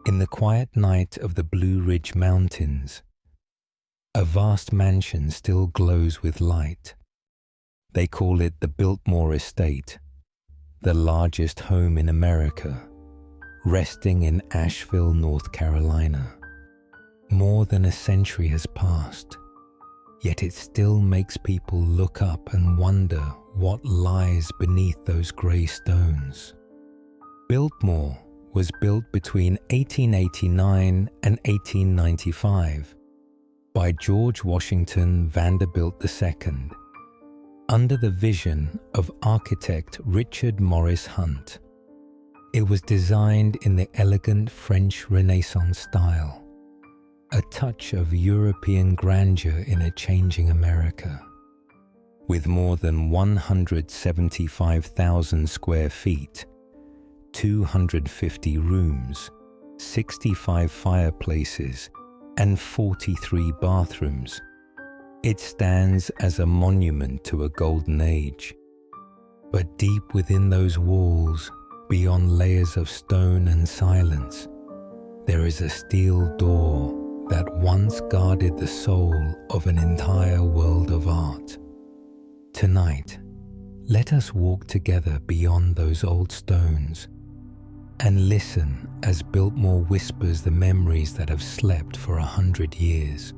In the quiet night of the Blue Ridge Mountains, a vast mansion still glows with light. They call it the Biltmore Estate, the largest home in America, resting in Asheville, North Carolina. More than a century has passed, yet it still makes people look up and wonder what lies beneath those grey stones. Biltmore was built between 1889 and 1895 by George Washington Vanderbilt II, under the vision of architect Richard Morris Hunt. It was designed in the elegant French Renaissance style, a touch of European grandeur in a changing America. With more than 175,000 square feet, 250 rooms, 65 fireplaces, and 43 bathrooms, it stands as a monument to a golden age. But deep within those walls, beyond layers of stone and silence, there is a steel door that once guarded the soul of an entire world of art. Tonight, let us walk together beyond those old stones and listen as Biltmore whispers the memories that have slept for 100 years.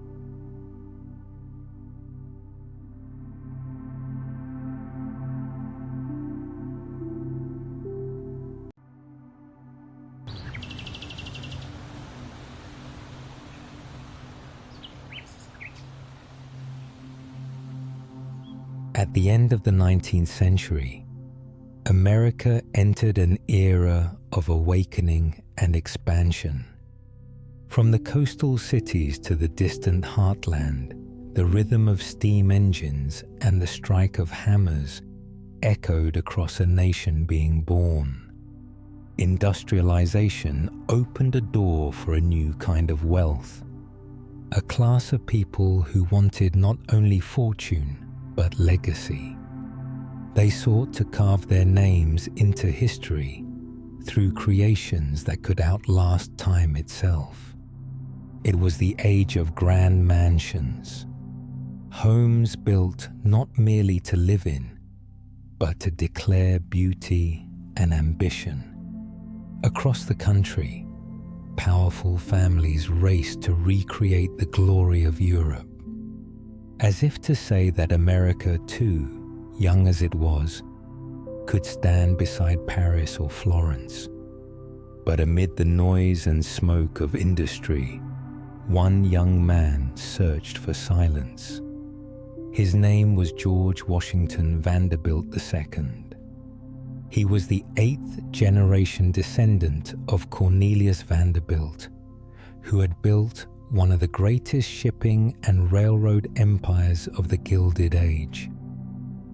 At the end of the 19th century, America entered an era of awakening and expansion. From the coastal cities to the distant heartland, the rhythm of steam engines and the strike of hammers echoed across a nation being born. Industrialization opened a door for a new kind of wealth, a class of people who wanted not only fortune, but legacy. They sought to carve their names into history through creations that could outlast time itself. It was the age of grand mansions, homes built not merely to live in, but to declare beauty and ambition. Across the country, powerful families raced to recreate the glory of Europe, as if to say that America too, young as it was, could stand beside Paris or Florence. But amid the noise and smoke of industry, one young man searched for silence. His name was George Washington Vanderbilt II. He was the 8th generation descendant of Cornelius Vanderbilt, who had built one of the greatest shipping and railroad empires of the Gilded Age.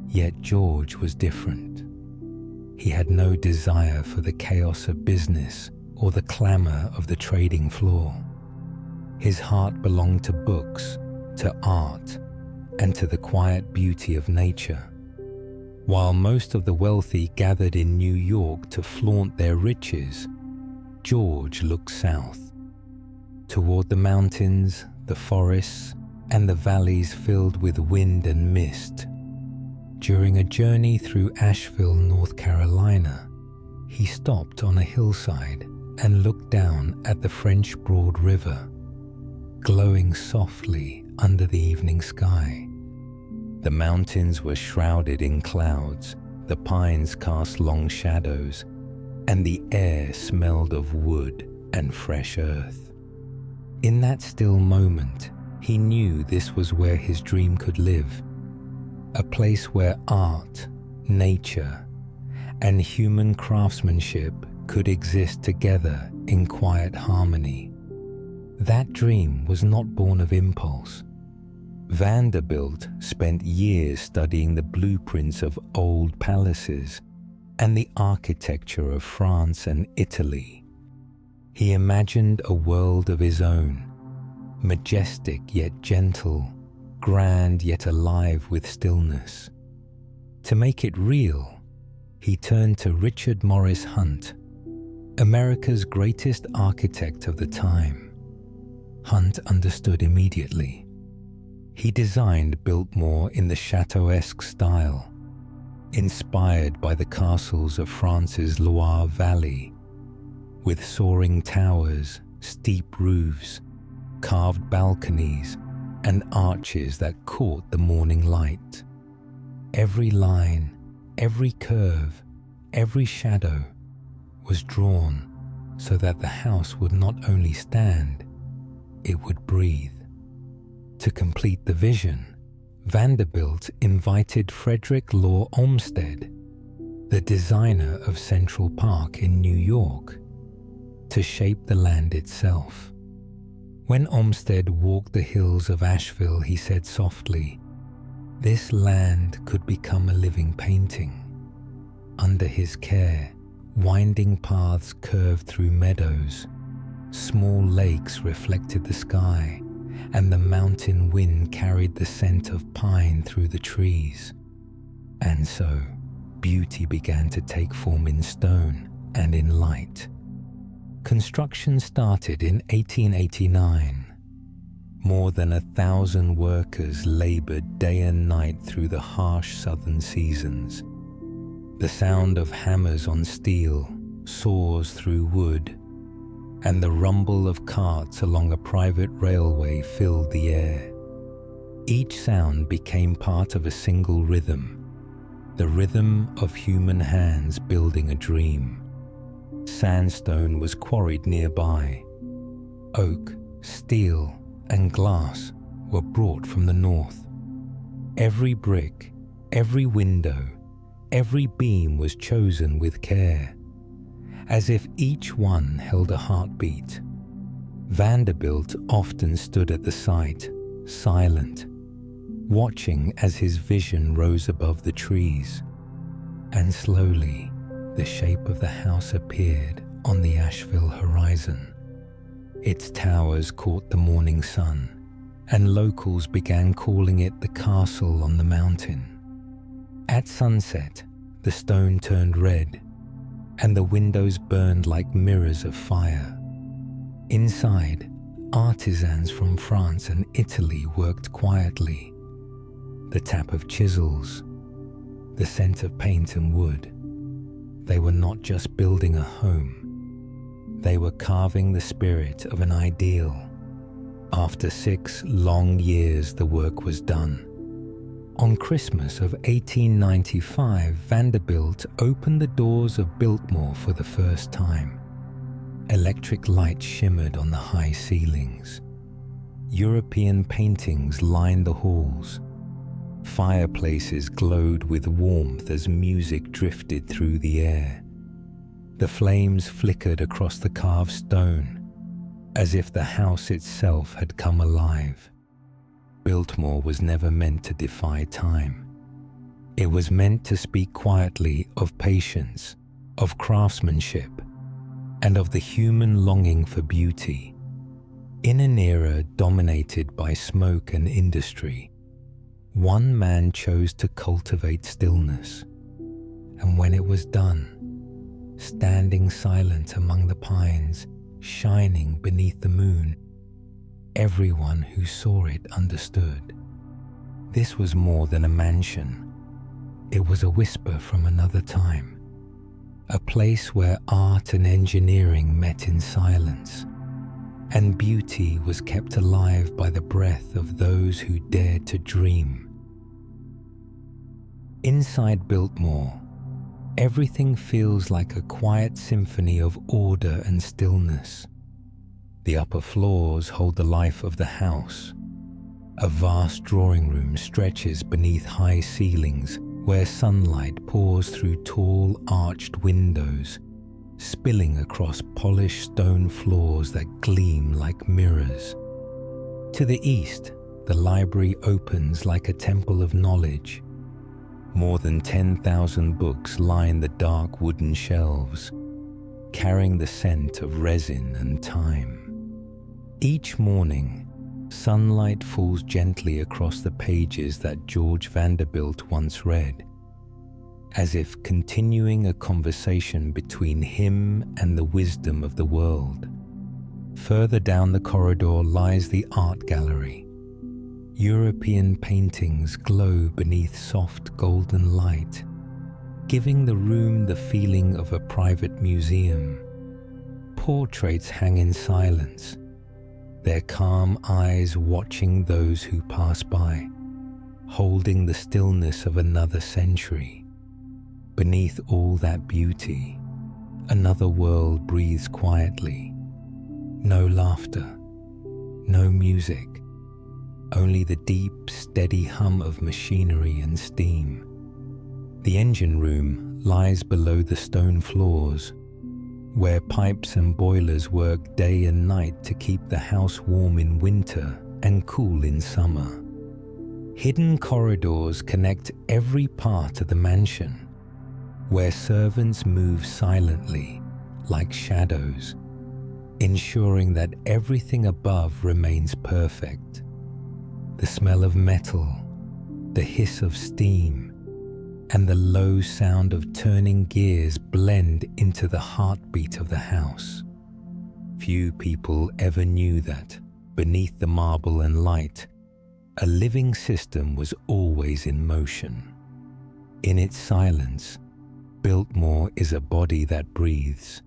Yet George was different. He had no desire for the chaos of business or the clamor of the trading floor. His heart belonged to books, to art, and to the quiet beauty of nature. While most of the wealthy gathered in New York to flaunt their riches, George looked south, toward the mountains, the forests, and the valleys filled with wind and mist. During a journey through Asheville, North Carolina, he stopped on a hillside and looked down at the French Broad River, glowing softly under the evening sky. The mountains were shrouded in clouds, the pines cast long shadows, and the air smelled of wood and fresh earth. In that still moment, he knew this was where his dream could live, a place where art, nature, and human craftsmanship could exist together in quiet harmony. That dream was not born of impulse. Vanderbilt spent years studying the blueprints of old palaces and the architecture of France and Italy. He imagined a world of his own, majestic yet gentle, grand yet alive with stillness. To make it real, he turned to Richard Morris Hunt, America's greatest architect of the time, Hunt understood immediately. He designed Biltmore in the chateau-esque style, inspired by the castles of France's Loire Valley, with soaring towers, steep roofs, carved balconies, and arches that caught the morning light. Every line, every curve, every shadow was drawn so that the house would not only stand, it would breathe. To complete the vision, Vanderbilt invited Frederick Law Olmsted, the designer of Central Park in New York, to shape the land itself. When Olmsted walked the hills of Asheville, he said softly, "This land could become a living painting." Under his care, winding paths curved through meadows, small lakes reflected the sky, and the mountain wind carried the scent of pine through the trees. And so, beauty began to take form in stone and in light. Construction started in 1889. More than 1,000 workers labored day and night through the harsh southern seasons. The sound of hammers on steel, saws through wood, and the rumble of carts along a private railway filled the air. Each sound became part of a single rhythm, the rhythm of human hands building a dream. Sandstone was quarried nearby. Oak, steel, and glass were brought from the north. Every brick, every window, every beam was chosen with care, as if each one held a heartbeat. Vanderbilt often stood at the site, silent, watching as his vision rose above the trees. And slowly, the shape of the house appeared on the Asheville horizon. Its towers caught the morning sun, and locals began calling it the castle on the mountain. At sunset, the stone turned red, and the windows burned like mirrors of fire. Inside, artisans from France and Italy worked quietly. The tap of chisels, the scent of paint and wood. They were not just building a home. They were carving the spirit of an ideal. After 6 long years, the work was done. On Christmas of 1895, Vanderbilt opened the doors of Biltmore for the first time. Electric lights shimmered on the high ceilings. European paintings lined the halls. Fireplaces glowed with warmth as music drifted through the air. The flames flickered across the carved stone, as if the house itself had come alive. Biltmore was never meant to defy time. It was meant to speak quietly of patience, of craftsmanship, and of the human longing for beauty. In an era dominated by smoke and industry, one man chose to cultivate stillness, and when it was done, standing silent among the pines, shining beneath the moon, everyone who saw it understood. This was more than a mansion. It was a whisper from another time, a place where art and engineering met in silence, and beauty was kept alive by the breath of those who dared to dream. Inside Biltmore, everything feels like a quiet symphony of order and stillness. The upper floors hold the life of the house. A vast drawing room stretches beneath high ceilings where sunlight pours through tall arched windows, spilling across polished stone floors that gleam like mirrors. To the east, the library opens like a temple of knowledge. More than 10,000 books line the dark wooden shelves, carrying the scent of resin and time. Each morning, sunlight falls gently across the pages that George Vanderbilt once read. as if continuing a conversation between him and the wisdom of the world. Further down the corridor lies the art gallery. European paintings glow beneath soft golden light, giving the room the feeling of a private museum. Portraits hang in silence, their calm eyes watching those who pass by, holding the stillness of another century. Beneath all that beauty, another world breathes quietly. No laughter, no music, only the deep, steady hum of machinery and steam. The engine room lies below the stone floors, where pipes and boilers work day and night to keep the house warm in winter and cool in summer. Hidden corridors connect every part of the mansion, where servants move silently, like shadows, ensuring that everything above remains perfect. The smell of metal, the hiss of steam, and the low sound of turning gears blend into the heartbeat of the house. Few people ever knew that, beneath the marble and light, a living system was always in motion. In its silence, Biltmore is a body that breathes,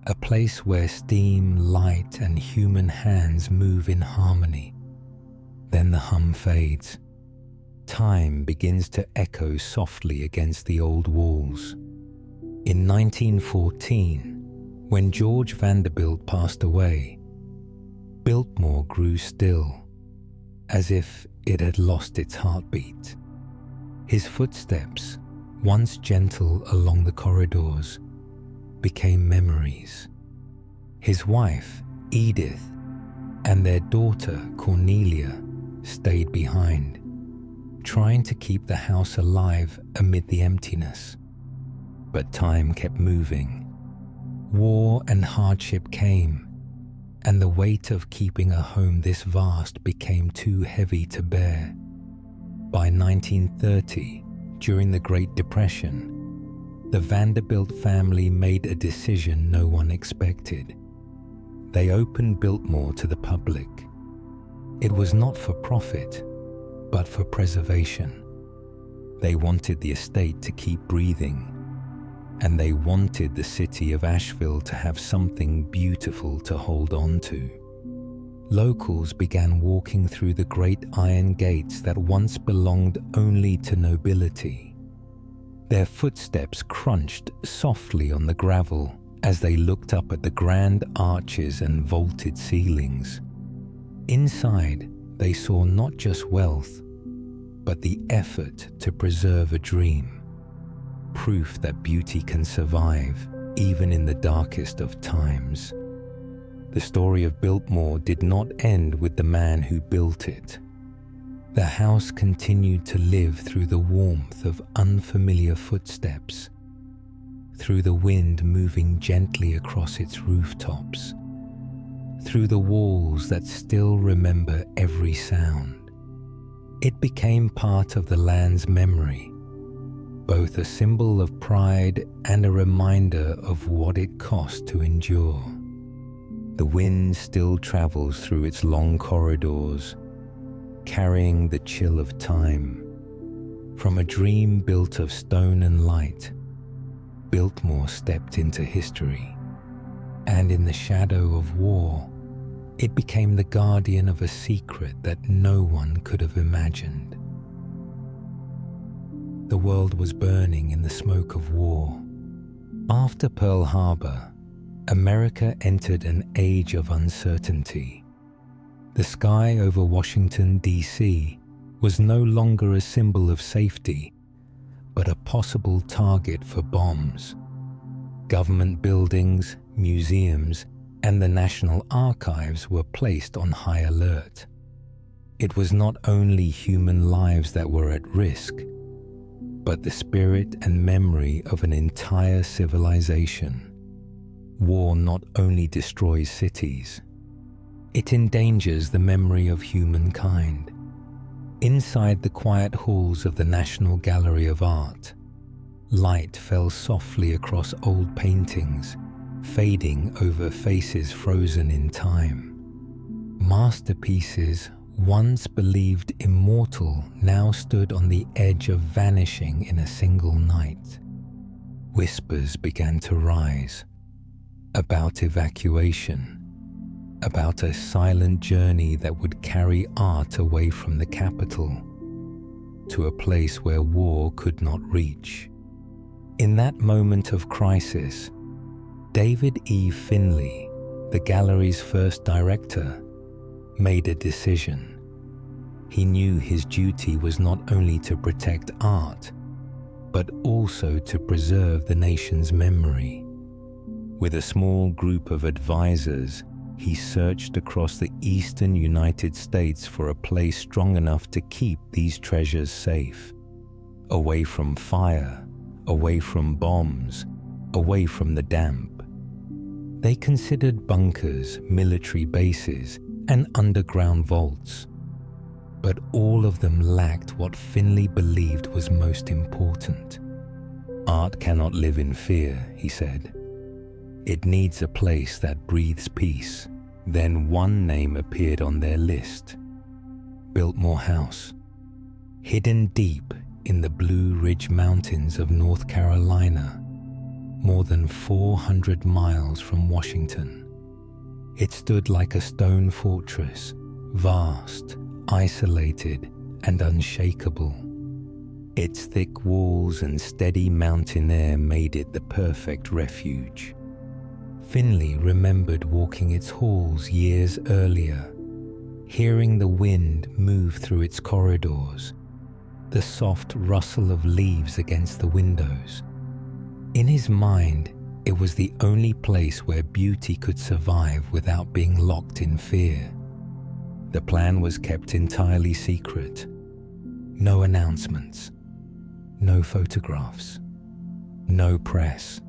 a place where steam, light, and human hands move in harmony. Then the hum fades. Time begins to echo softly against the old walls. In 1914, when George Vanderbilt passed away, Biltmore grew still, as if it had lost its heartbeat. His footsteps, once gentle along the corridors, became memories. His wife, Edith, and their daughter, Cornelia, stayed behind, trying to keep the house alive amid the emptiness. But time kept moving. War and hardship came, and the weight of keeping a home this vast became too heavy to bear. By 1930, during the Great Depression, the Vanderbilt family made a decision no one expected. They opened Biltmore to the public. It was not for profit, but for preservation. They wanted the estate to keep breathing, and they wanted the city of Asheville to have something beautiful to hold on to. Locals began walking through the great iron gates that once belonged only to nobility. Their footsteps crunched softly on the gravel as they looked up at the grand arches and vaulted ceilings. Inside, they saw not just wealth, but the effort to preserve a dream, proof that beauty can survive even in the darkest of times. The story of Biltmore did not end with the man who built it. The house continued to live through the warmth of unfamiliar footsteps, through the wind moving gently across its rooftops, through the walls that still remember every sound. It became part of the land's memory, both a symbol of pride and a reminder of what it cost to endure. The wind still travels through its long corridors, carrying the chill of time. From a dream built of stone and light, Biltmore stepped into history, and in the shadow of war, it became the guardian of a secret that no one could have imagined. The world was burning in the smoke of war. After Pearl Harbor, America entered an age of uncertainty. The sky over Washington, D.C. was no longer a symbol of safety, but a possible target for bombs. Government buildings, museums, and the National Archives were placed on high alert. It was not only human lives that were at risk, but the spirit and memory of an entire civilization. War not only destroys cities, it endangers the memory of humankind. Inside the quiet halls of the National Gallery of Art, Light fell softly across old paintings, fading over faces frozen in time. Masterpieces, once believed immortal, now stood on the edge of vanishing in a single night. Whispers began to rise about evacuation, about a silent journey that would carry art away from the capital to a place where war could not reach. In that moment of crisis, David E. Finley, the gallery's first director, made a decision. He knew his duty was not only to protect art, but also to preserve the nation's memory. With a small group of advisors, he searched across the eastern United States for a place strong enough to keep these treasures safe, away from fire, away from bombs, away from the damp. They considered bunkers, military bases, and underground vaults, but all of them lacked what Finley believed was most important. Art cannot live in fear, he said. It needs a place that breathes peace. Then one name appeared on their list: Biltmore House. Hidden deep in the Blue Ridge Mountains of North Carolina, more than 400 miles from Washington. It stood like a stone fortress, vast, isolated, and unshakable. Its thick walls and steady mountain air made it the perfect refuge. Finley remembered walking its halls years earlier, hearing the wind move through its corridors, the soft rustle of leaves against the windows. In his mind, it was the only place where beauty could survive without being locked in fear. The plan was kept entirely secret. No announcements, no photographs, no press.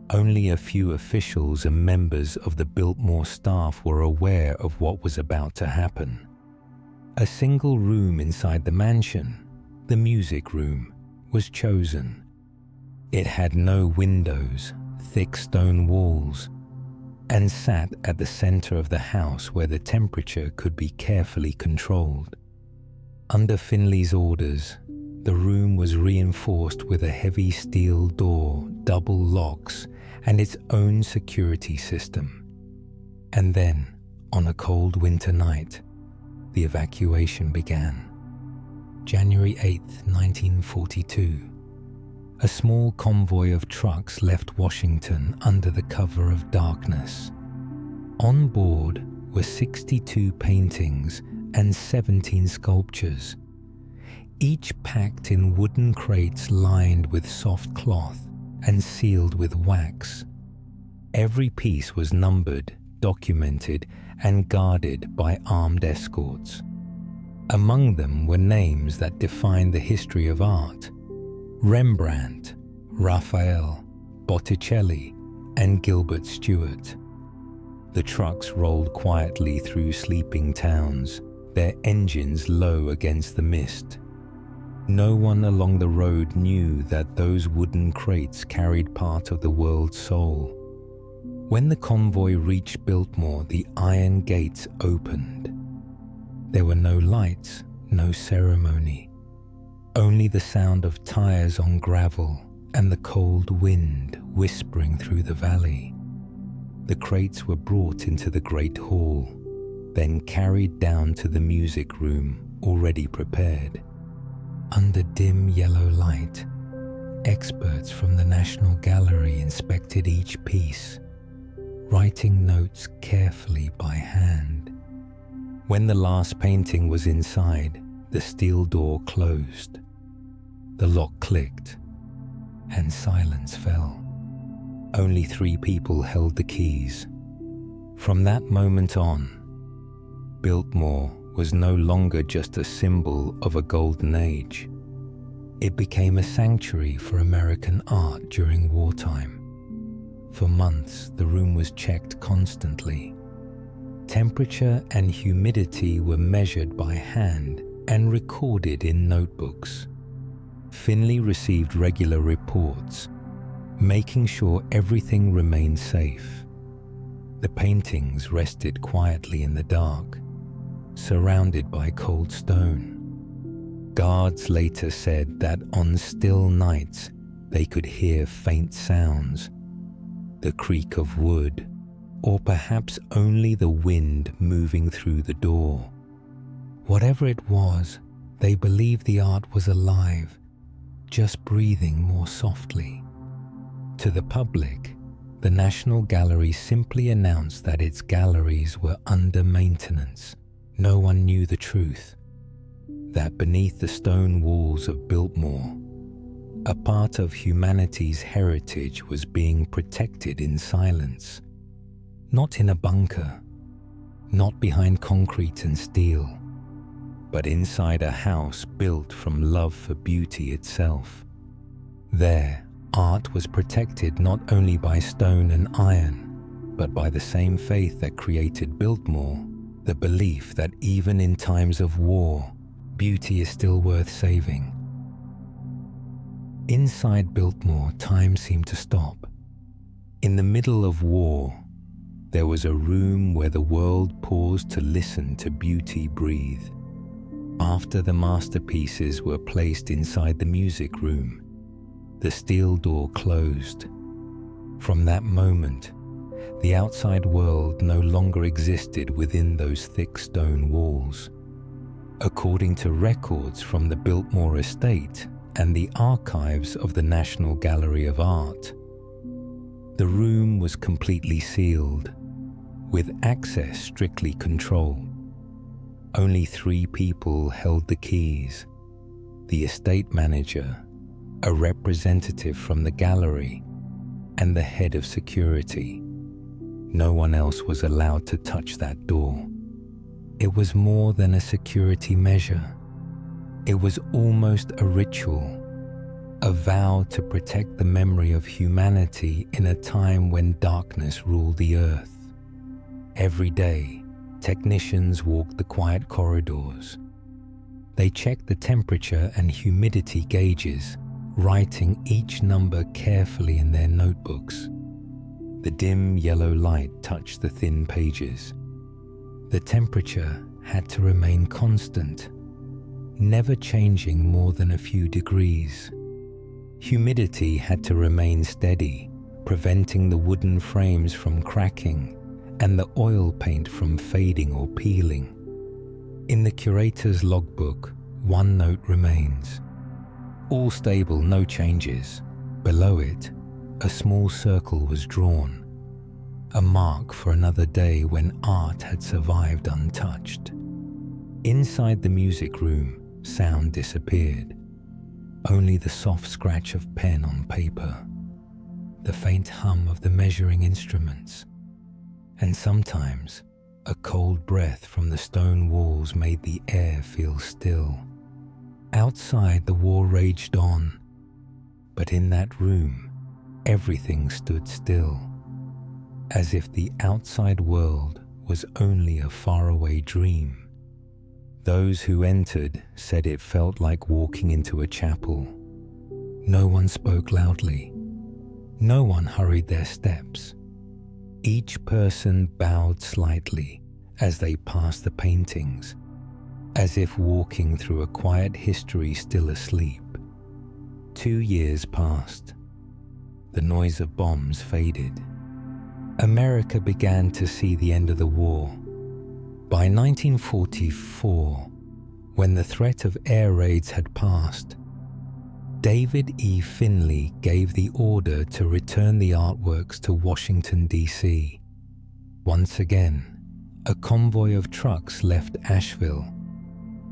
Only a few officials and members of the Biltmore staff were aware of what was about to happen. A single room inside the mansion, the music room, was chosen. It had no windows, thick stone walls, and sat at the center of the house where the temperature could be carefully controlled. Under Finley's orders, the room was reinforced with a heavy steel door, double locks, and its own security system. And then, on a cold winter night, the evacuation began. January 8, 1942. A small convoy of trucks left Washington under the cover of darkness. On board were 62 paintings and 17 sculptures, each packed in wooden crates lined with soft cloth and sealed with wax. Every piece was numbered, documented, and guarded by armed escorts. Among them were names that defined the history of art: Rembrandt, Raphael, Botticelli, and Gilbert Stuart. The trucks rolled quietly through sleeping towns, their engines low against the mist. No one along the road knew that those wooden crates carried part of the world's soul. When the convoy reached Biltmore, the iron gates opened. There were no lights, no ceremony, only the sound of tires on gravel and the cold wind whispering through the valley. The crates were brought into the great hall, then carried down to the music room already prepared. Under dim yellow light, experts from the National Gallery inspected each piece, writing notes carefully by hand. When the last painting was inside, the steel door closed. The lock clicked, and silence fell. Only 3 people held the keys. From that moment on, Biltmore was no longer just a symbol of a golden age. It became a sanctuary for American art during wartime. For months, the room was checked constantly. Temperature and humidity were measured by hand and recorded in notebooks. Finley received regular reports, making sure everything remained safe. The paintings rested quietly in the dark, surrounded by cold stone. Guards later said that on still nights they could hear faint sounds, the creak of wood, or perhaps only the wind moving through the door. Whatever it was, they believed the art was alive, just breathing more softly. To the public, the National Gallery simply announced that its galleries were under maintenance. No one knew the truth, that beneath the stone walls of Biltmore, a part of humanity's heritage was being protected in silence. Not in a bunker, not behind concrete and steel, but inside a house built from love for beauty itself. There, art was protected not only by stone and iron, but by the same faith that created Biltmore, the belief that even in times of war, beauty is still worth saving. Inside Biltmore, time seemed to stop. In the middle of war, there was a room where the world paused to listen to beauty breathe. After the masterpieces were placed inside the music room, the steel door closed. From that moment, the outside world no longer existed within those thick stone walls. According to records from the Biltmore Estate and the archives of the National Gallery of Art, the room was completely sealed, with access strictly controlled. Only 3 people held the keys: the estate manager, a representative from the gallery, and the head of security. No one else was allowed to touch that door. It was more than a security measure. It was almost a ritual, a vow to protect the memory of humanity in a time when darkness ruled the earth. Every day, technicians walked the quiet corridors. They checked the temperature and humidity gauges, writing each number carefully in their notebooks. The dim yellow light touched the thin pages. The temperature had to remain constant, never changing more than a few degrees. Humidity had to remain steady, preventing the wooden frames from cracking and the oil paint from fading or peeling. In the curator's logbook, one note remains: all stable, no changes. Below it, a small circle was drawn, a mark for another day when art had survived untouched. Inside the music room, sound disappeared. Only the soft scratch of pen on paper, the faint hum of the measuring instruments, and sometimes a cold breath from the stone walls made the air feel still. Outside, the war raged on, but in that room, everything stood still, as if the outside world was only a faraway dream. Those who entered said it felt like walking into a chapel. No one spoke loudly. No one hurried their steps. Each person bowed slightly as they passed the paintings, as if walking through a quiet history still asleep. 2 years passed. The noise of bombs faded. America began to see the end of the war. By 1944, when the threat of air raids had passed, David E. Finley gave the order to return the artworks to Washington, D.C. Once again, a convoy of trucks left Asheville,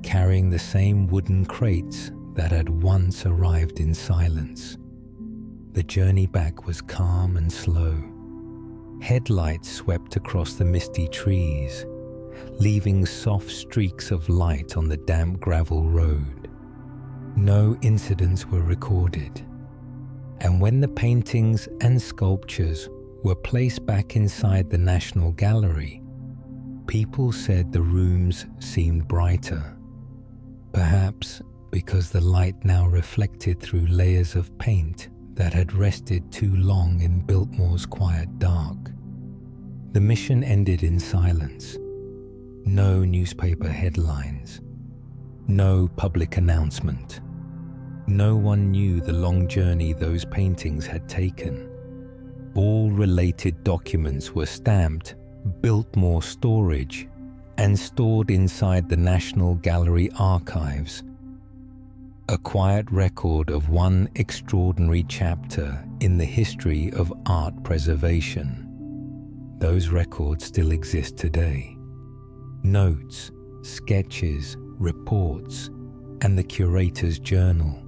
carrying the same wooden crates that had once arrived in silence. The journey back was calm and slow. Headlights swept across the misty trees, leaving soft streaks of light on the damp gravel road. No incidents were recorded, and when the paintings and sculptures were placed back inside the National Gallery, people said the rooms seemed brighter, perhaps because the light now reflected through layers of paint that had rested too long in Biltmore's quiet dark. The mission ended in silence. No newspaper headlines. No public announcement. No one knew the long journey those paintings had taken. All related documents were stamped Biltmore Storage and stored inside the National Gallery archives. A quiet record of one extraordinary chapter in the history of art preservation. Those records still exist today. Notes, sketches, reports, and the curator's journal.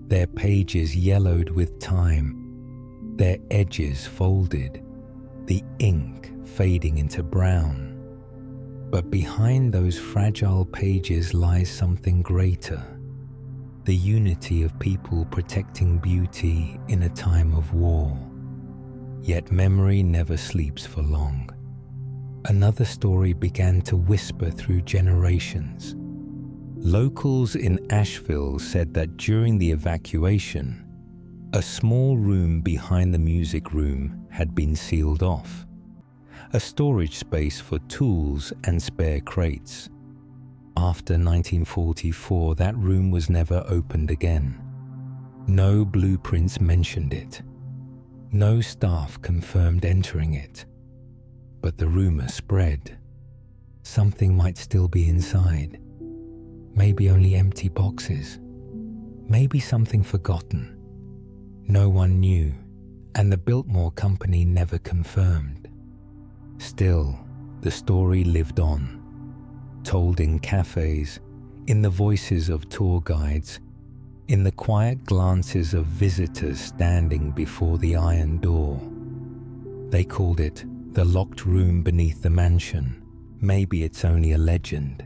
Their pages yellowed with time, their edges folded, the ink fading into brown. But behind those fragile pages lies something greater. The unity of people protecting beauty in a time of war. Yet memory never sleeps for long. Another story began to whisper through generations. Locals in Asheville said that during the evacuation, a small room behind the music room had been sealed off. A storage space for tools and spare crates. After 1944, that room was never opened again. No blueprints mentioned it. No staff confirmed entering it. But the rumor spread. Something might still be inside. Maybe only empty boxes. Maybe something forgotten. No one knew, and the Biltmore Company never confirmed. Still, the story lived on. Told in cafes, in the voices of tour guides, in the quiet glances of visitors standing before the iron door. They called it the locked room beneath the mansion. Maybe it's only a legend.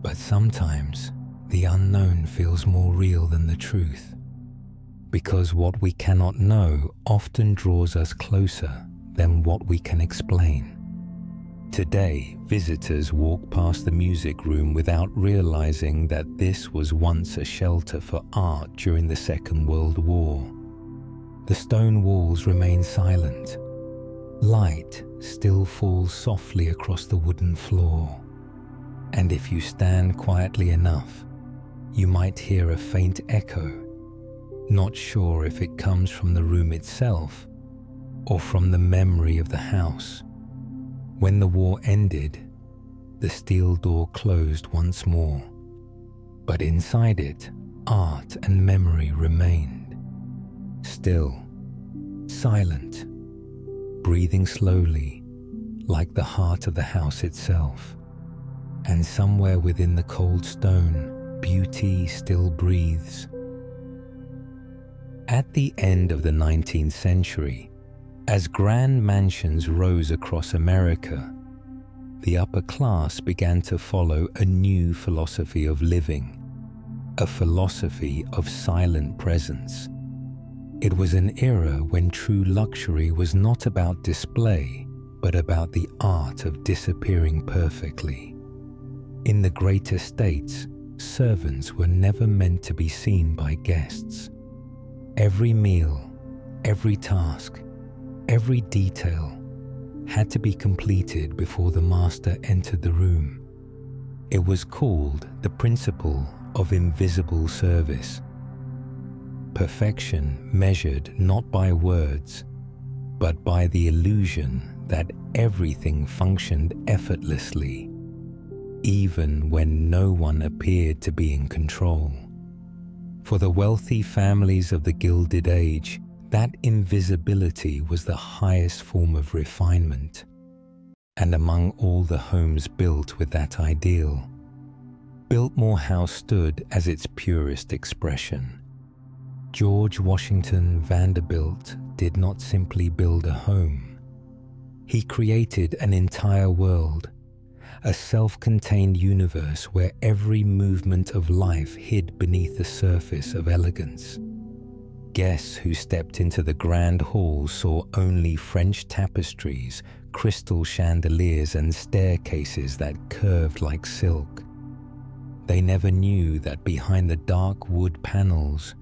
But sometimes the unknown feels more real than the truth, because what we cannot know often draws us closer than what we can explain. Today, visitors walk past the music room without realizing that this was once a shelter for art during the Second World War. The stone walls remain silent. Light still falls softly across the wooden floor. And if you stand quietly enough, you might hear a faint echo, not sure if it comes from the room itself or from the memory of the house. When the war ended, the steel door closed once more, but inside it, art and memory remained. Still, silent, breathing slowly, like the heart of the house itself. And somewhere within the cold stone, beauty still breathes. At the end of the 19th century, as grand mansions rose across America, the upper class began to follow a new philosophy of living, a philosophy of silent presence. It was an era when true luxury was not about display, but about the art of disappearing perfectly. In the great estates, servants were never meant to be seen by guests. Every meal, every task, every detail had to be completed before the master entered the room. It was called the principle of invisible service. Perfection measured not by words, but by the illusion that everything functioned effortlessly, even when no one appeared to be in control. For the wealthy families of the Gilded Age, that invisibility was the highest form of refinement. And among all the homes built with that ideal, Biltmore House stood as its purest expression. George Washington Vanderbilt did not simply build a home. He created an entire world, a self-contained universe where every movement of life hid beneath the surface of elegance. Guests who stepped into the grand hall saw only French tapestries, crystal chandeliers, and staircases that curved like silk. They never knew that behind the dark wood panels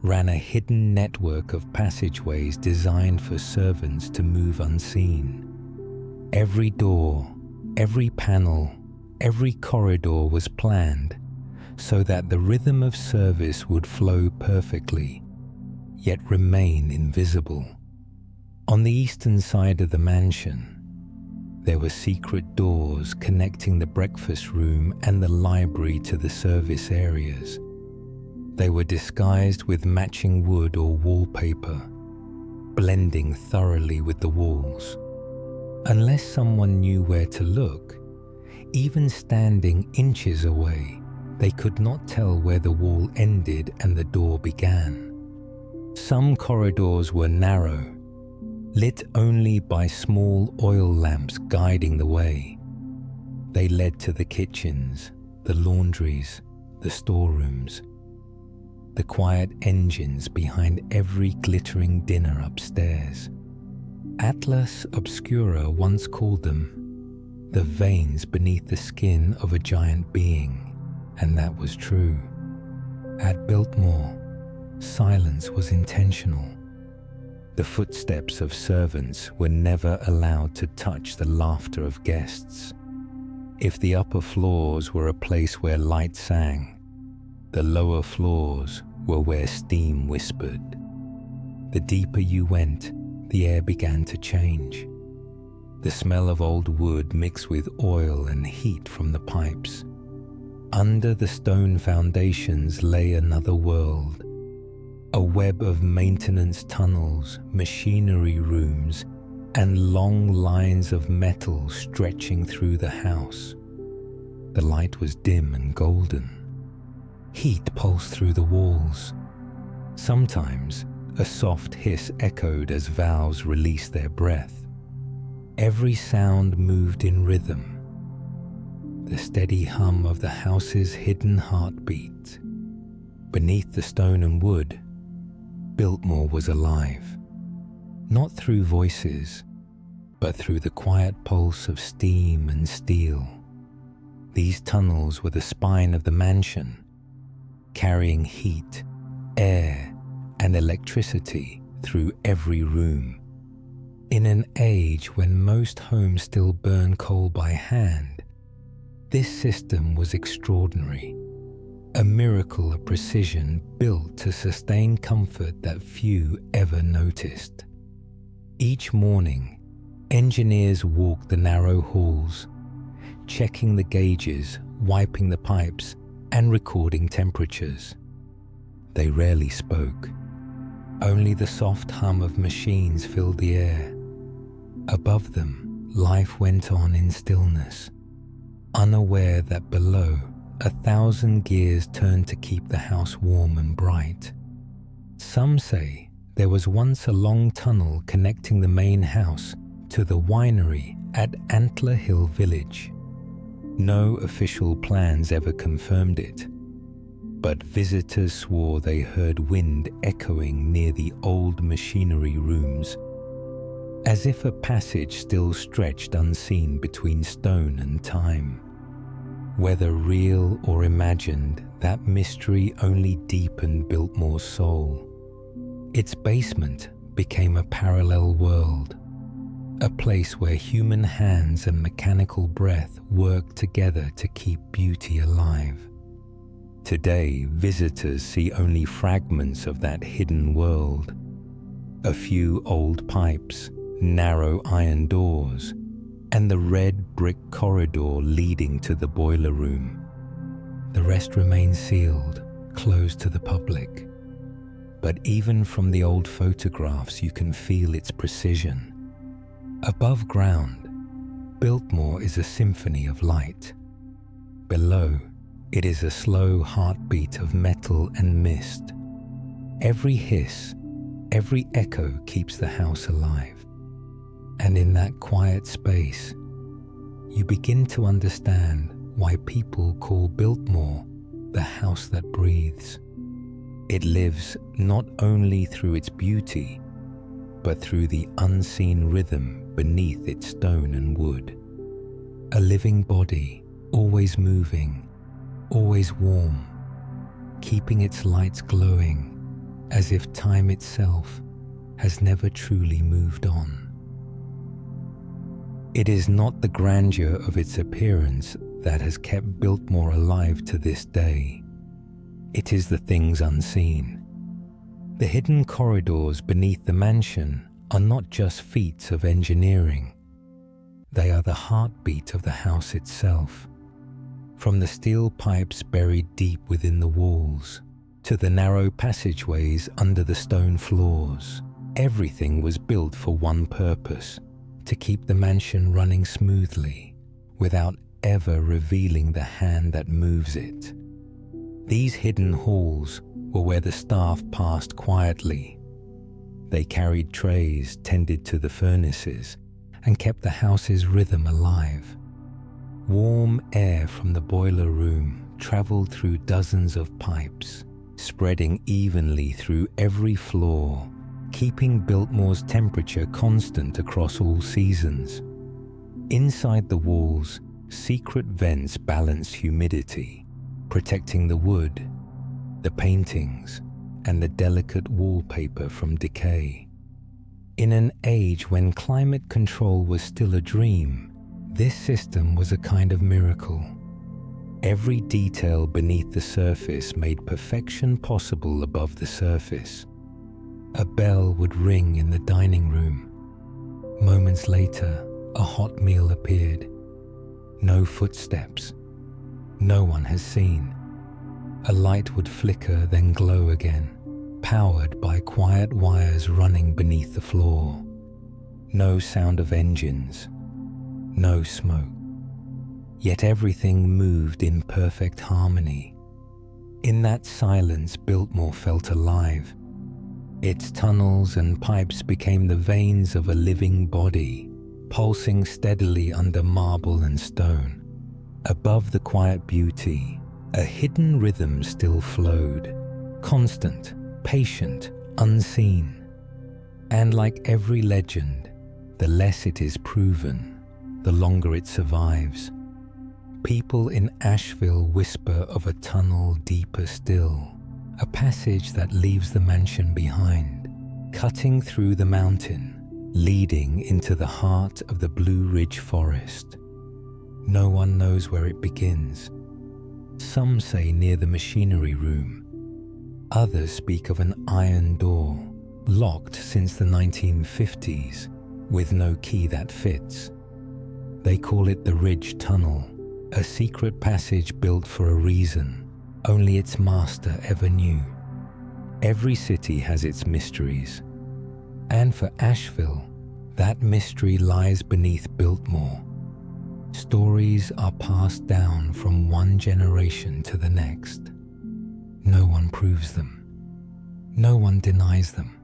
ran a hidden network of passageways designed for servants to move unseen. Every door, every panel, every corridor was planned so that the rhythm of service would flow perfectly, yet remain invisible. On the eastern side of the mansion, there were secret doors connecting the breakfast room and the library to the service areas. They were disguised with matching wood or wallpaper, blending thoroughly with the walls. Unless someone knew where to look, even standing inches away, they could not tell where the wall ended and the door began. Some corridors were narrow, lit only by small oil lamps guiding the way. They led to the kitchens, the laundries, the storerooms, the quiet engines behind every glittering dinner upstairs. Atlas Obscura once called them the veins beneath the skin of a giant being, and that was true. At Biltmore, silence was intentional. The footsteps of servants were never allowed to touch the laughter of guests. If the upper floors were a place where light sang, the lower floors were where steam whispered. The deeper you went, the air began to change. The smell of old wood mixed with oil and heat from the pipes. Under the stone foundations lay another world, a web of maintenance tunnels, machinery rooms, and long lines of metal stretching through the house. The light was dim and golden. Heat pulsed through the walls. Sometimes a soft hiss echoed as valves released their breath. Every sound moved in rhythm, the steady hum of the house's hidden heartbeat. Beneath the stone and wood, Biltmore was alive, not through voices, but through the quiet pulse of steam and steel. These tunnels were the spine of the mansion, carrying heat, air, and electricity through every room. In an age when most homes still burn coal by hand, this system was extraordinary, a miracle of precision built to sustain comfort that few ever noticed. Each morning, engineers walked the narrow halls, checking the gauges, wiping the pipes, and recording temperatures. They rarely spoke. Only the soft hum of machines filled the air. Above them, life went on in stillness, unaware that below, 1,000 gears turned to keep the house warm and bright. Some say there was once a long tunnel connecting the main house to the winery at Antler Hill Village. No official plans ever confirmed it, but visitors swore they heard wind echoing near the old machinery rooms, as if a passage still stretched unseen between stone and time. Whether real or imagined, that mystery only deepened Biltmore's soul. Its basement became a parallel world, a place where human hands and mechanical breath worked together to keep beauty alive. Today, visitors see only fragments of that hidden world. A few old pipes, narrow iron doors, and the red brick corridor leading to the boiler room. The rest remains sealed, closed to the public. But even from the old photographs, you can feel its precision. Above ground, Biltmore is a symphony of light. Below, it is a slow heartbeat of metal and mist. Every hiss, every echo keeps the house alive. And in that quiet space, you begin to understand why people call Biltmore the house that breathes. It lives not only through its beauty, but through the unseen rhythm beneath its stone and wood. A living body, always moving, always warm, keeping its lights glowing as if time itself has never truly moved on. It is not the grandeur of its appearance that has kept Biltmore alive to this day. It is the things unseen. The hidden corridors beneath the mansion are not just feats of engineering. They are the heartbeat of the house itself. From the steel pipes buried deep within the walls to the narrow passageways under the stone floors, everything was built for one purpose: to keep the mansion running smoothly without ever revealing the hand that moves it. These hidden halls were where the staff passed quietly. They carried trays, tended to the furnaces, and kept the house's rhythm alive. Warm air from the boiler room traveled through dozens of pipes, spreading evenly through every floor, keeping Biltmore's temperature constant across all seasons. Inside the walls, secret vents balance humidity, protecting the wood, the paintings, and the delicate wallpaper from decay. In an age when climate control was still a dream, this system was a kind of miracle. Every detail beneath the surface made perfection possible above the surface. A bell would ring in the dining room. Moments later, a hot meal appeared. No footsteps. No one has seen. A light would flicker, then glow again, powered by quiet wires running beneath the floor. No sound of engines. No smoke. Yet everything moved in perfect harmony. In that silence, Biltmore felt alive. Its tunnels and pipes became the veins of a living body, pulsing steadily under marble and stone. Above the quiet beauty, a hidden rhythm still flowed, constant, patient, unseen. And like every legend, the less it is proven, the longer it survives. People in Asheville whisper of a tunnel deeper still, a passage that leaves the mansion behind, cutting through the mountain, leading into the heart of the Blue Ridge Forest. No one knows where it begins. Some say near the machinery room. Others speak of an iron door, locked since the 1950s, with no key that fits. They call it the Ridge Tunnel, a secret passage built for a reason only its master ever knew. Every city has its mysteries, and for Asheville, that mystery lies beneath Biltmore. Stories are passed down from one generation to the next. No one proves them. No one denies them.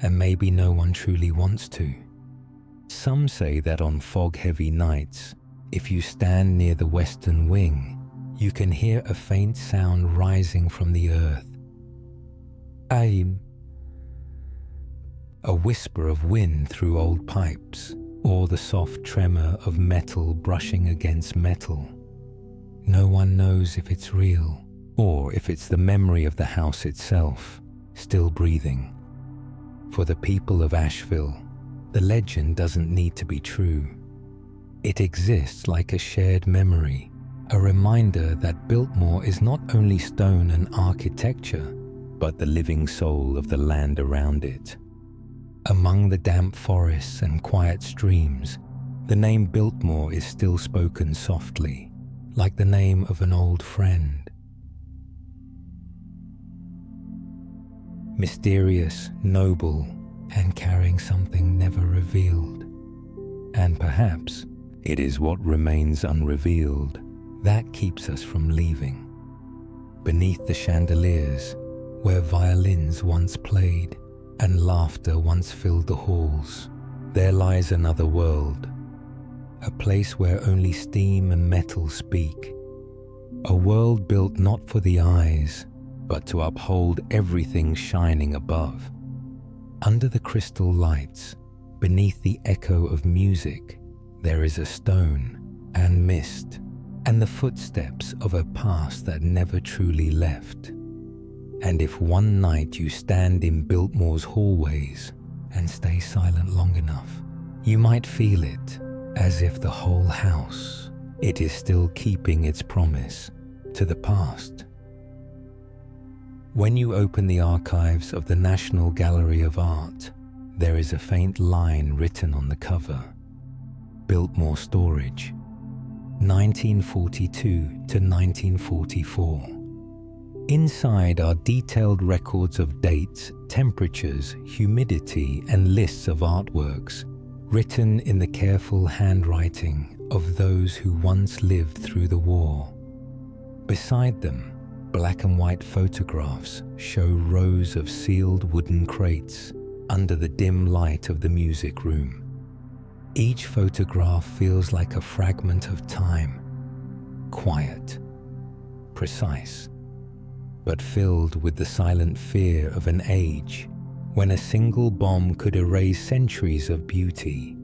And maybe no one truly wants to. Some say that on fog-heavy nights, if you stand near the western wing, you can hear a faint sound rising from the earth. Aim. A whisper of wind through old pipes, or the soft tremor of metal brushing against metal. No one knows if it's real, or if it's the memory of the house itself, still breathing. For the people of Asheville, the legend doesn't need to be true. It exists like a shared memory, a reminder that Biltmore is not only stone and architecture, but the living soul of the land around it. Among the damp forests and quiet streams, the name Biltmore is still spoken softly, like the name of an old friend. Mysterious, noble, and carrying something never revealed. And perhaps it is what remains unrevealed that keeps us from leaving. Beneath the chandeliers, where violins once played and laughter once filled the halls, there lies another world, a place where only steam and metal speak, a world built not for the eyes, but to uphold everything shining above. Under the crystal lights, beneath the echo of music, there is a stone and mist and the footsteps of a past that never truly left. And if one night you stand in Biltmore's hallways and stay silent long enough, you might feel it, as if the whole house, it is still keeping its promise to the past. When you open the archives of the National Gallery of Art, there is a faint line written on the cover: Biltmore Storage, 1942 to 1944. Inside are detailed records of dates, temperatures, humidity, and lists of artworks, written in the careful handwriting of those who once lived through the war. Beside them, black and white photographs show rows of sealed wooden crates under the dim light of the music room. Each photograph feels like a fragment of time, quiet, precise, but filled with the silent fear of an age when a single bomb could erase centuries of beauty.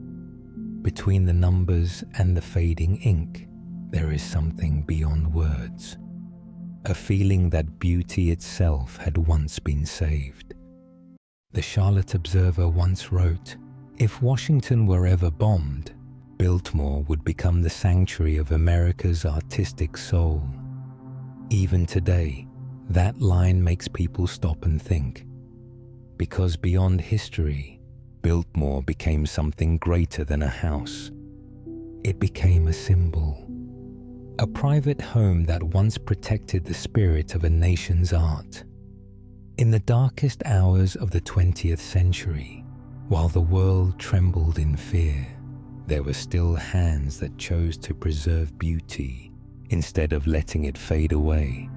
Between the numbers and the fading ink, there is something beyond words, a feeling that beauty itself had once been saved. The Charlotte Observer once wrote, "If Washington were ever bombed, Biltmore would become the sanctuary of America's artistic soul." Even today, that line makes people stop and think, because beyond history, Biltmore became something greater than a house. It became a symbol, a private home that once protected the spirit of a nation's art. In the darkest hours of the 20th century, while the world trembled in fear, there were still hands that chose to preserve beauty instead of letting it fade away.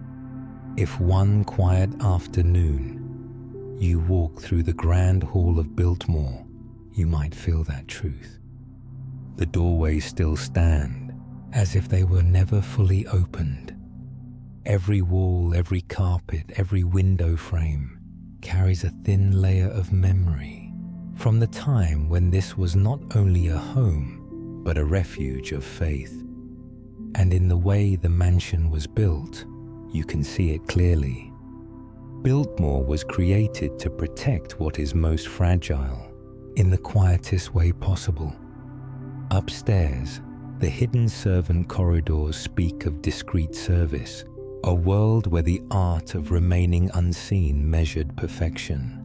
If one quiet afternoon you walk through the grand hall of Biltmore, you might feel that truth. The doorways still stand, as if they were never fully opened. Every wall, every carpet, every window frame carries a thin layer of memory from the time when this was not only a home, but a refuge of faith. And in the way the mansion was built, you can see it clearly. Biltmore was created to protect what is most fragile in the quietest way possible. Upstairs, the hidden servant corridors speak of discreet service, a world where the art of remaining unseen measured perfection.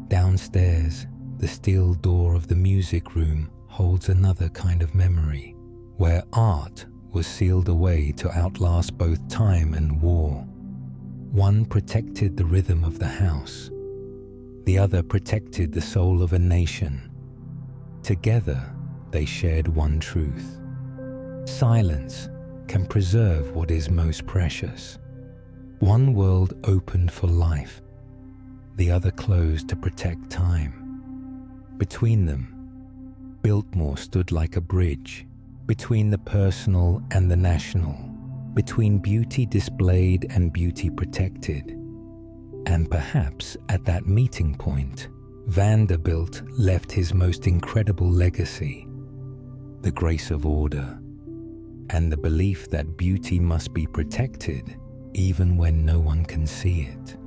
Downstairs, the steel door of the music room holds another kind of memory, where art was sealed away to outlast both time and war. One protected the rhythm of the house. The other protected the soul of a nation. Together, they shared one truth. Silence can preserve what is most precious. One world opened for life, the other closed to protect time. Between them, Biltmore stood like a bridge, between the personal and the national, between beauty displayed and beauty protected. And perhaps at that meeting point, Vanderbilt left his most incredible legacy: the grace of order, and the belief that beauty must be protected even when no one can see it.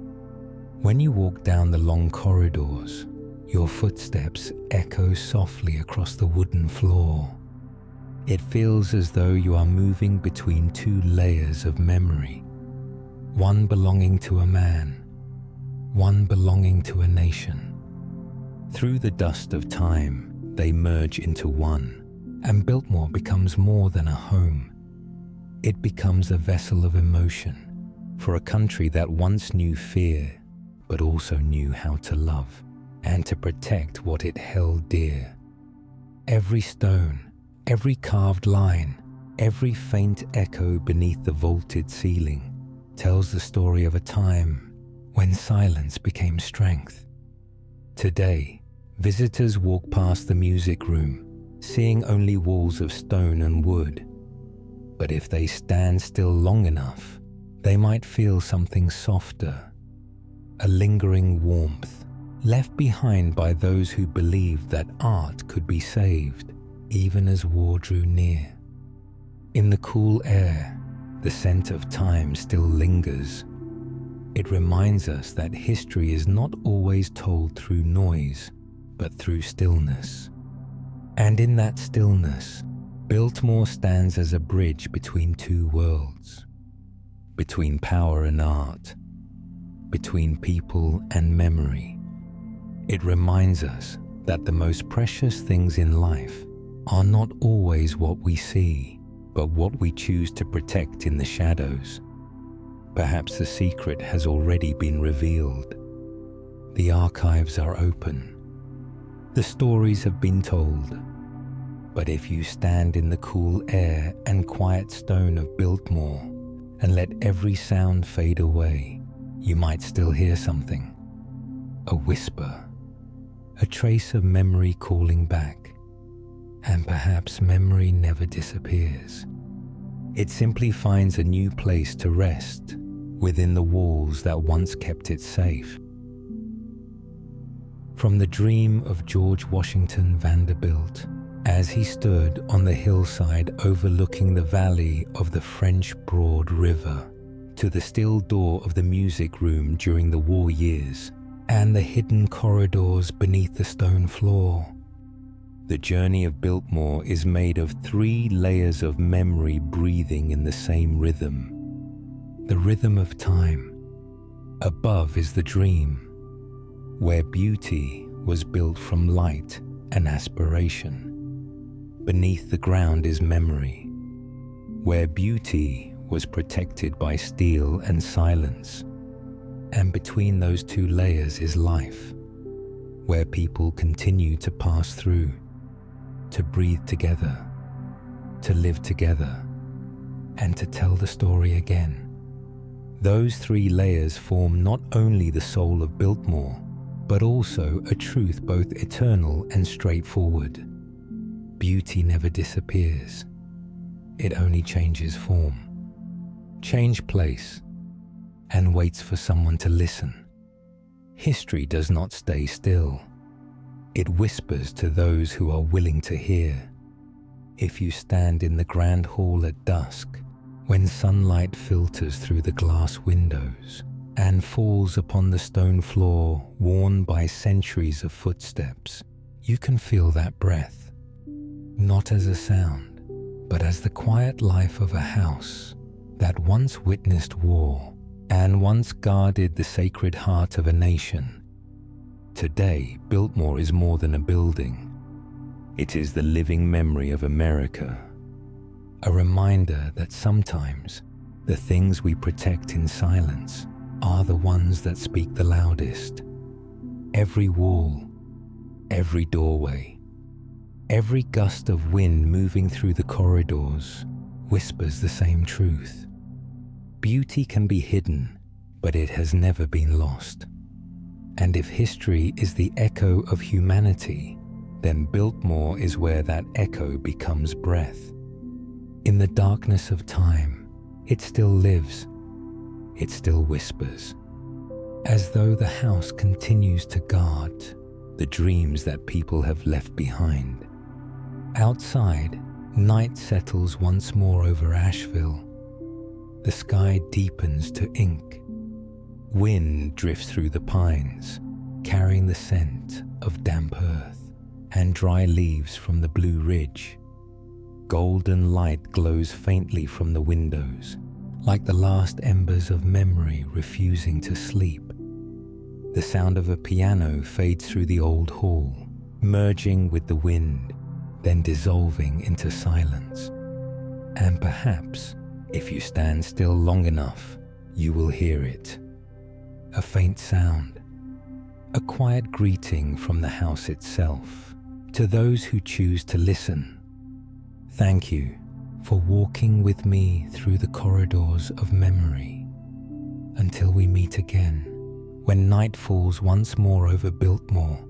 When you walk down the long corridors, your footsteps echo softly across the wooden floor. It feels as though you are moving between two layers of memory, one belonging to a man, one belonging to a nation. Through the dust of time, they merge into one, and Biltmore becomes more than a home. It becomes a vessel of emotion for a country that once knew fear, but also knew how to love and to protect what it held dear. Every stone, every carved line, every faint echo beneath the vaulted ceiling tells the story of a time when silence became strength. Today, visitors walk past the music room, seeing only walls of stone and wood. But if they stand still long enough, they might feel something softer, a lingering warmth left behind by those who believed that art could be saved even as war drew near. In the cool air, the scent of time still lingers. It reminds us that history is not always told through noise, but through stillness. And in that stillness, Biltmore stands as a bridge between two worlds, between power and art, between people and memory. It reminds us that the most precious things in life are not always what we see, but what we choose to protect in the shadows. Perhaps the secret has already been revealed. The archives are open. The stories have been told. But if you stand in the cool air and quiet stone of Biltmore and let every sound fade away, you might still hear something. A whisper, a trace of memory calling back. And perhaps memory never disappears. It simply finds a new place to rest within the walls that once kept it safe. From the dream of George Washington Vanderbilt, as he stood on the hillside overlooking the valley of the French Broad River, to the still door of the music room during the war years, and the hidden corridors beneath the stone floor, the journey of Biltmore is made of 3 layers of memory breathing in the same rhythm. The rhythm of time. Above is the dream, where beauty was built from light and aspiration. Beneath the ground is memory, where beauty was protected by steel and silence. And between those 2 layers is life, where people continue to pass through, to breathe together, to live together, and to tell the story again. Those 3 layers form not only the soul of Biltmore, but also a truth both eternal and straightforward. Beauty never disappears. It only changes form, change place, and waits for someone to listen. History does not stay still. It whispers to those who are willing to hear. If you stand in the grand hall at dusk, when sunlight filters through the glass windows and falls upon the stone floor worn by centuries of footsteps, you can feel that breath, not as a sound, but as the quiet life of a house that once witnessed war and once guarded the sacred heart of a nation. Today, Biltmore is more than a building. It is the living memory of America, a reminder that sometimes the things we protect in silence are the ones that speak the loudest. Every wall, every doorway, every gust of wind moving through the corridors whispers the same truth. Beauty can be hidden, but it has never been lost. And if history is the echo of humanity, then Biltmore is where that echo becomes breath. In the darkness of time, it still lives. It still whispers, as though the house continues to guard the dreams that people have left behind. Outside, night settles once more over Asheville. The sky deepens to ink. Wind drifts through the pines, carrying the scent of damp earth and dry leaves from the Blue Ridge. Golden light glows faintly from the windows, like the last embers of memory refusing to sleep. The sound of a piano fades through the old hall, merging with the wind, then dissolving into silence. And perhaps, if you stand still long enough, you will hear it. A faint sound, a quiet greeting from the house itself. To those who choose to listen, thank you for walking with me through the corridors of memory. Until we meet again, when night falls once more over Biltmore.